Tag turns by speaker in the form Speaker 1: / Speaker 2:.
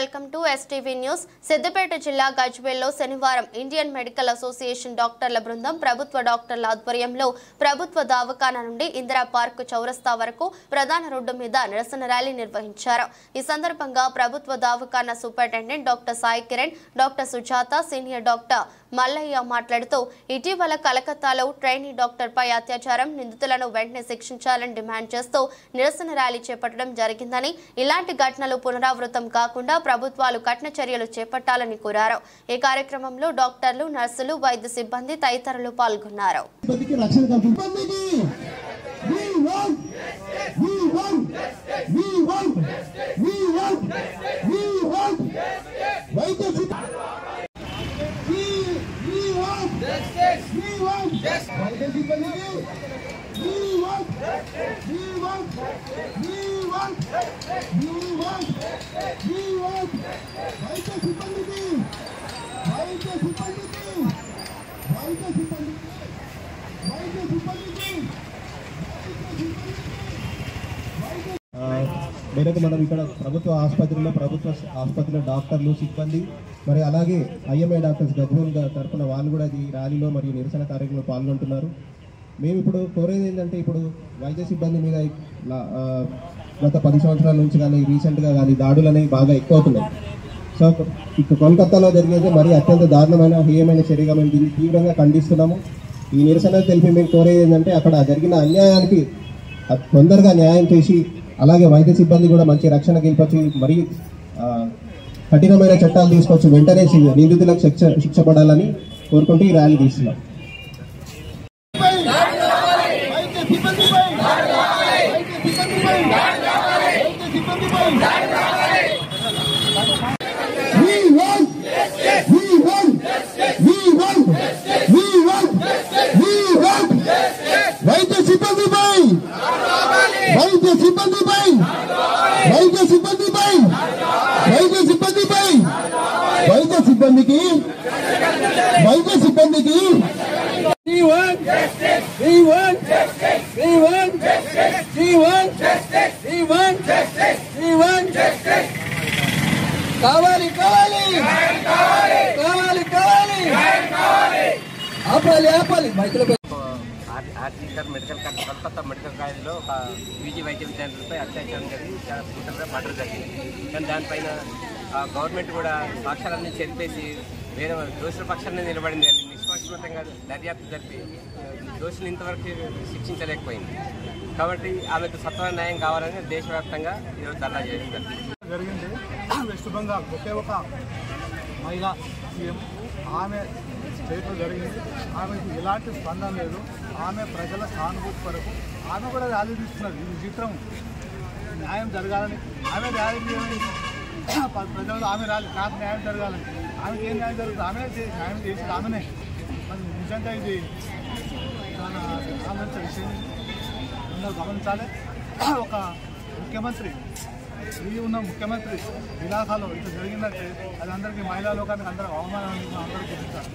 Speaker 1: Welcome to STV news. Siddipet జిల్లా గజ్వేల్లో శనివారం Indian medical association డాక్టర్ల బృందం ప్రభుత్వ డాక్టర్ల ఆధ్వర్యంలో ప్రభుత్వ దవాఖానా నుండి ఇందిరా పార్క్ చౌరస్తా వరకు ప్రధాన రోడ్డు మీద నిరసన ర్యాలీ నిర్వహించారు. ఈ సందర్భంగా ప్రభుత్వ దవాఖానా superintendent doctor Sai Kiran, doctor Sujatha, senior doctor Mallaiah మాట్లాడుతూ ఇటీవల కలకత్తాలో ట్రైనీ డాక్టర్ పై అత్యాచారం నిందితులను వెంటనే శిక్షించాలని డిమాండ్ చేస్తూ నిరసన ర్యాలీ చేపట్టడం జరిగిందని, ఇలాంటి ఘటనలు పునరావృతం కాకుండా ప్రభుత్వాలు కఠిన చర్యలు చేపట్టాలని కోరారు. ఈ కార్యక్రమంలో డాక్టర్లు, నర్సులు, వైద్య సిబ్బంది తదితరులు పాల్గొన్నారు.
Speaker 2: మేరకు మనం ఇక్కడ ప్రభుత్వ ఆసుపత్రిలో డాక్టర్లు, సిబ్బంది మరి అలాగే IMA డాక్టర్స్ గజ్వేల్ తరఫున వాళ్ళు కూడా ఈ ర్యాలీలో మరియు నిరసన కార్యక్రమంలో పాల్గొంటున్నారు. మేము ఇప్పుడు కోరేది ఏంటంటే, ఇప్పుడు వైద్య సిబ్బంది మీద గత 10 సంవత్సరాల నుంచి కానీ రీసెంట్గా కానీ దాడులు అనేవి బాగా ఎక్కువ అవుతున్నాయి. సో ఇక్కడ కోల్కతాలో జరిగేది మరి అత్యంత దారుణమైన హేయమైన చర్యగా మేము దీన్ని తీవ్రంగా ఖండిస్తున్నాము. ఈ నిరసన తెలిపి మేము కోరేది ఏంటంటే, అక్కడ జరిగిన అన్యాయానికి తొందరగా న్యాయం చేసి అలాగే వైద్య సిబ్బంది కూడా మంచి రక్షణ కల్పించి మరీ కఠినమైన చట్టాలు తీసుకొచ్చి వెంటనే నిందితులకు శిక్ష పడాలని కోరుకుంటూ ఈ ర్యాలీ తీస్తున్నాం. వైద్య సిబ్బందికి
Speaker 3: కావాలి కావాలి కావాలి కావాలి ఆపాలి ఆపాలి.
Speaker 4: RG Kar medical college, Kolkata medical కాలేజ్లో ఒక PG వైద్య విద్యార్థులపై అత్యాచారం జరిగి చాలా బ్రూటల్గా మర్డర్ జరిగింది. కానీ దానిపైన గవర్నమెంట్ కూడా సాక్ష్యాలన్నీ చెరిపేసి వేరే దోషుల పక్షాన్ని నిలబడింది. కానీ నిష్పక్షపాతంగా దర్యాప్తు జరిపి దోషులు ఇంతవరకు శిక్షించలేకపోయింది. కాబట్టి ఆమెకు సత్వర న్యాయం కావాలని దేశవ్యాప్తంగా ఈరోజు ధర్నా చేయడం
Speaker 5: జరిగింది. వెస్ట్ బెంగాల్ ఒకే ఒక మహిళా సీఎం, ఆమె స్టేట్లో జరిగింది. ఆమెకు ఎలాంటి స్పందన లేదు. ఆమె ప్రజల సానుభూతి కొరకు ఆమె కూడా ర్యాలీ తీస్తున్నది. ఈ చిత్రం న్యాయం జరగాలని ఆమె ర్యాలీ ప్రజలు ఆమె ర్యాలీ నాకు న్యాయం జరగాలని. ఆమెకి ఏం న్యాయం జరుగుతుంది? ఆమె న్యాయం చేసేది ఆమెనే. మరి నిజంగా ఇది చాలా ఆలోచించే విషయం, అందరూ గమనించాలి. ఒక ముఖ్యమంత్రి ఉన్న ముఖ్యమంత్రి ఇలాకాలో ఇట్లా జరిగిందంటే అది అందరికీ, మహిళా లోకానికి అందరూ అవమానాన్ని అందరూ గుర్తించాలి.